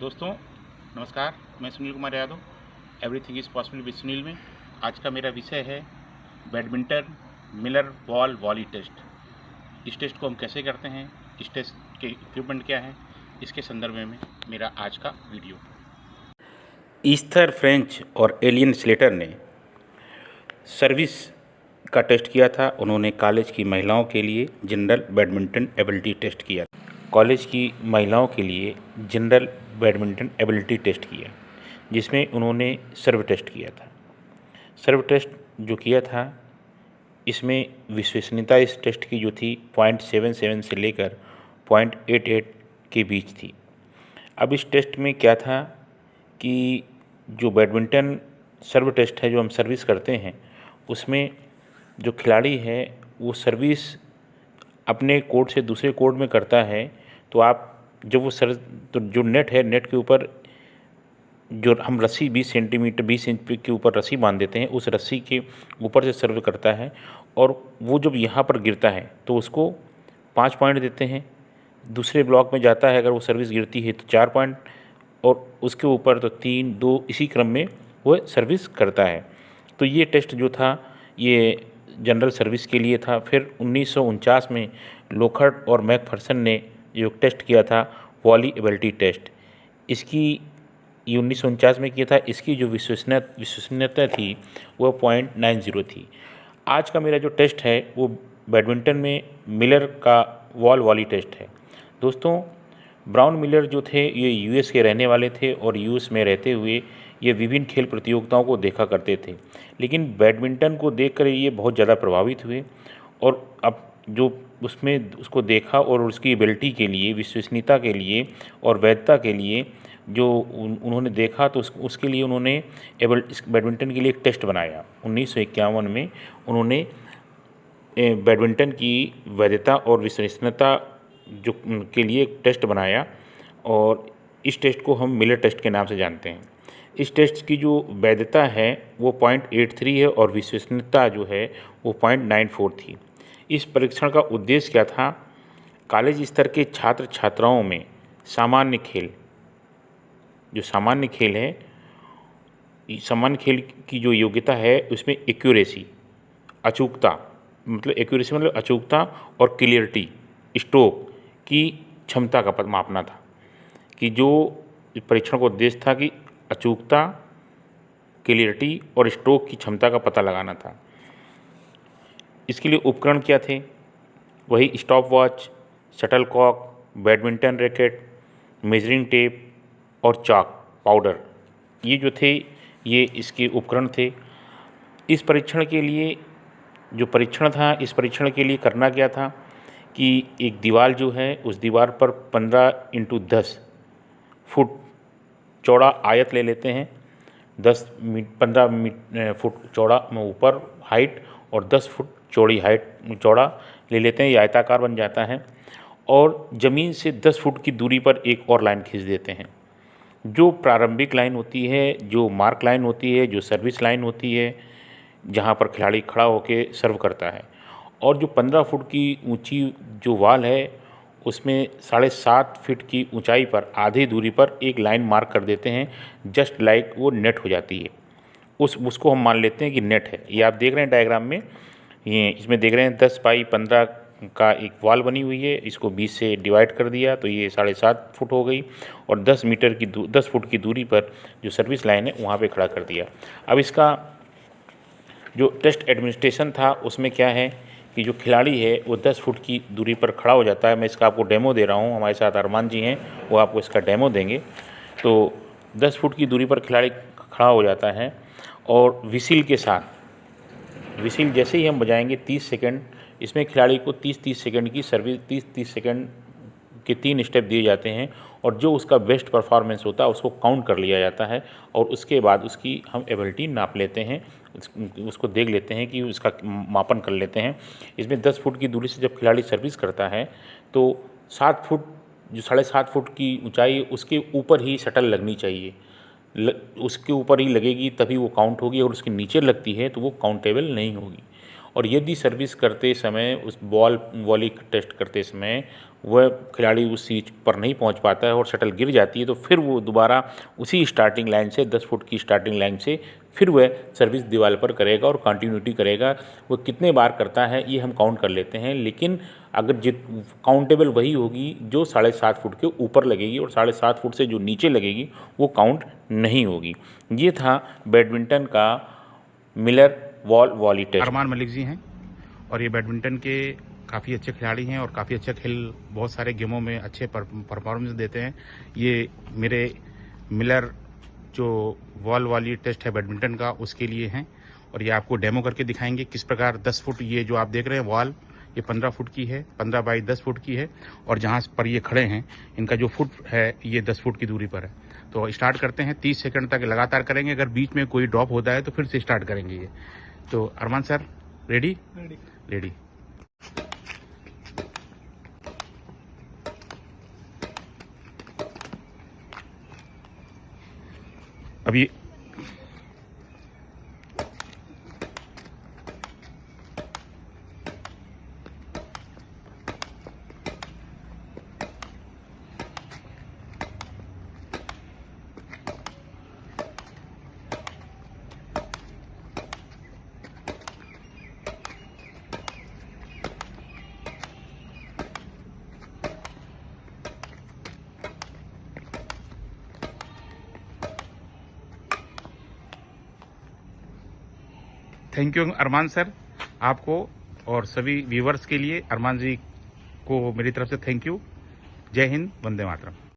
दोस्तों नमस्कार, मैं Sunil Kumar Yadav. Everything is possible with Sunil में आज का मेरा विषय है badminton Miller ball volley test. इस टेस्ट को हम कैसे करते हैं, इस टेस्ट के इक्विपमेंट क्या हैं, इसके संदर्भ में मेरा आज का वीडियो। ईस्थर फ्रेंच और एलियन स्लेटर ने सर्विस का टेस्ट किया था। उन्होंने कॉलेज की महिलाओं के लिए जनरल बैडमिंटन एबिलिटी टेस्ट किया। कॉलेज की महिलाओं के लिए जनरल बैडमिंटन एबिलिटी टेस्ट किया, जिसमें उन्होंने सर्व टेस्ट किया था। सर्व टेस्ट जो किया था, इसमें विश्वसनीयता इस टेस्ट की जो थी 0.77 से लेकर 0.88 के बीच थी। अब इस टेस्ट में क्या था कि जो बैडमिंटन सर्व टेस्ट है, जो हम सर्विस करते हैं, उसमें जो खिलाड़ी है वो सर्विस अपने कोर्ट से दूसरे कोर्ट में करता है। तो आप जब वो तो जो नेट है, नेट के ऊपर जो हम रस्सी 20 सेंटीमीटर 20 इंच के ऊपर रस्सी बांध देते हैं, उस रस्सी के ऊपर से सर्व करता है और वो जब यहाँ पर गिरता है तो उसको 5 पॉइंट देते हैं। दूसरे ब्लॉक में जाता है, अगर वो सर्विस गिरती है तो 4 पॉइंट, और उसके ऊपर तो 3 2 इसी क्रम में वो सर्विस करता है। तो ये टेस्ट जो था ये जनरल सर्विस के लिए था। फिर 1949 में लोखर्ड और मैकफर्सन ने जो टेस्ट किया था वॉली एबिलिटी टेस्ट, इसकी ये 1949 में किया था। इसकी जो विश्वसनीयता थी वो 0.90 थी। आज का मेरा जो टेस्ट है वो बैडमिंटन में मिलर का वॉल वॉली टेस्ट है। दोस्तों, ब्राउन मिलर जो थे ये यूएस के रहने वाले थे और यूएस में रहते हुए ये विभिन्न खेल प्रतियोगिताओं को देखा करते थे, लेकिन बैडमिंटन को देखकर ये बहुत ज़्यादा प्रभावित हुए और अब जो उसमें उसको देखा और उसकी एबिलिटी के लिए, विश्वसनीयता के लिए और वैधता के लिए जो उन्होंने देखा, तो उसके लिए उन्होंने बैडमिंटन के लिए एक टेस्ट बनाया। 1951 में उन्होंने बैडमिंटन की वैधता और विश्वसनीयता जो के लिए एक टेस्ट बनाया और इस टेस्ट को हम मिलर टेस्ट के नाम से जानते हैं। इस टेस्ट की जो वैधता है वो 0.83 है और विश्वसनीयता जो है वो 0.94 थी। इस परीक्षण का उद्देश्य क्या था? कॉलेज स्तर के छात्र छात्राओं में सामान्य खेल है, सामान्य खेल की जो योग्यता है उसमें एक्यूरेसी, अचूकता, मतलब एक्यूरेसी मतलब अचूकता, और क्लियरिटी, स्ट्रोक की क्षमता का मापना था। कि जो परीक्षण का उद्देश्य था कि अचूकता, क्लियरिटी और स्ट्रोक की क्षमता का पता लगाना था। इसके लिए उपकरण क्या थे? वही stop watch, shuttlecock, badminton racket, measuring tape और चाक पाउडर, ये जो थे ये इसके उपकरण थे। इस परीक्षण के लिए जो परीक्षण था, इस परीक्षण के लिए करना क्या था कि एक दीवार जो है उस दीवार पर 15x10 फुट चौड़ा आयत ले लेते हैं। 15 फुट चौड़ा ऊपर हाइट और 10 फुट चौड़ी चौड़ा ले लेते हैं। ये आयताकार बन जाता है और ज़मीन से 10 फुट की दूरी पर एक और लाइन खींच देते हैं। जो प्रारंभिक लाइन होती है, जो मार्क लाइन होती है, जो सर्विस लाइन होती है, जहाँ पर खिलाड़ी खड़ा होकर सर्व करता है, और जो 15 फुट की ऊंची जो वॉल है उसमें 7.5 फीट की ऊंचाई पर आधी दूरी पर एक लाइन मार्क कर देते हैं, जस्ट लाइक वो नेट हो जाती है। उसको हम मान लेते हैं कि नेट है। ये आप देख रहे हैं डायग्राम में, ये इसमें देख रहे हैं 10x15 का एक वॉल बनी हुई है। इसको 20 से डिवाइड कर दिया तो ये 7.5 फुट हो गई और 10 फुट की दूरी पर जो सर्विस लाइन है वहाँ पे खड़ा कर दिया। अब इसका जो टेस्ट एडमिनिस्ट्रेशन था उसमें क्या है कि जो खिलाड़ी है वो 10 फुट की दूरी पर खड़ा हो जाता है। मैं इसका आपको डेमो दे रहा हूँ, हमारे साथ अरमान जी हैं, वो आपको इसका डेमो देंगे। तो 10 फुट की दूरी पर खिलाड़ी खड़ा हो जाता है और विसिल के साथ, विसिल जैसे ही हम बजाएंगे 30 सेकंड, इसमें खिलाड़ी को 30-30 सेकंड की सर्विस, 30-30 सेकंड के 3 स्टेप दिए जाते हैं और जो उसका बेस्ट परफॉर्मेंस होता है उसको काउंट कर लिया जाता है और उसके बाद उसकी हम एबिलिटी नाप लेते हैं, उसको देख लेते हैं कि उसका मापन कर लेते हैं। इसमें 10 फुट की दूरी से जब खिलाड़ी सर्विस करता है तो 7 फुट, जो 7.5 फुट की ऊंचाई, उसके ऊपर ही शटल लगनी चाहिए। उसके ऊपर ही लगेगी तभी वो काउंट होगी, और उसके नीचे लगती है तो वो काउंटेबल नहीं होगी। और यदि सर्विस करते समय उस बॉल वॉली टेस्ट करते समय वह खिलाड़ी उस सीट पर नहीं पहुंच पाता है और शटल गिर जाती है, तो फिर वो दोबारा उसी स्टार्टिंग लाइन से 10 फुट की स्टार्टिंग लाइन से फिर वह सर्विस दीवार पर करेगा और कंटिन्यूटी करेगा। वो कितने बार करता है ये हम काउंट कर लेते हैं, लेकिन अगर काउंटेबल वही होगी जो 7.5 फुट के ऊपर लगेगी और 7.5 फुट से जो नीचे लगेगी वो काउंट नहीं होगी। ये था बैडमिंटन का Miller wall volley test. Armaan Malik ji हैं और ये बैडमिंटन के काफ़ी अच्छे खिलाड़ी हैं और काफ़ी अच्छा बहुत सारे गेमों में अच्छे परफॉर्मेंस देते हैं। ये मेरे मिलर जो वॉल वाली टेस्ट है बैडमिंटन का उसके लिए हैं और ये आपको डेमो करके दिखाएंगे किस प्रकार 10 फुट ये जो आप देख रहे हैं वॉल, ये 15 फुट की है, 15 बाई 10 फुट की है और जहाँ पर ये खड़े हैं इनका जो फुट है ये 10 फुट की दूरी पर है। तो स्टार्ट करते हैं, 30 सेकंड तक लगातार करेंगे, अगर बीच में कोई ड्रॉप होता है तो फिर से स्टार्ट करेंगे ये। तो अरमान सर रेडी? रेडी। अभी थैंक यू अरमान सर, आपको और सभी व्यूवर्स के लिए अरमान जी को मेरी तरफ से थैंक यू। जय हिंद, वंदे मातरम।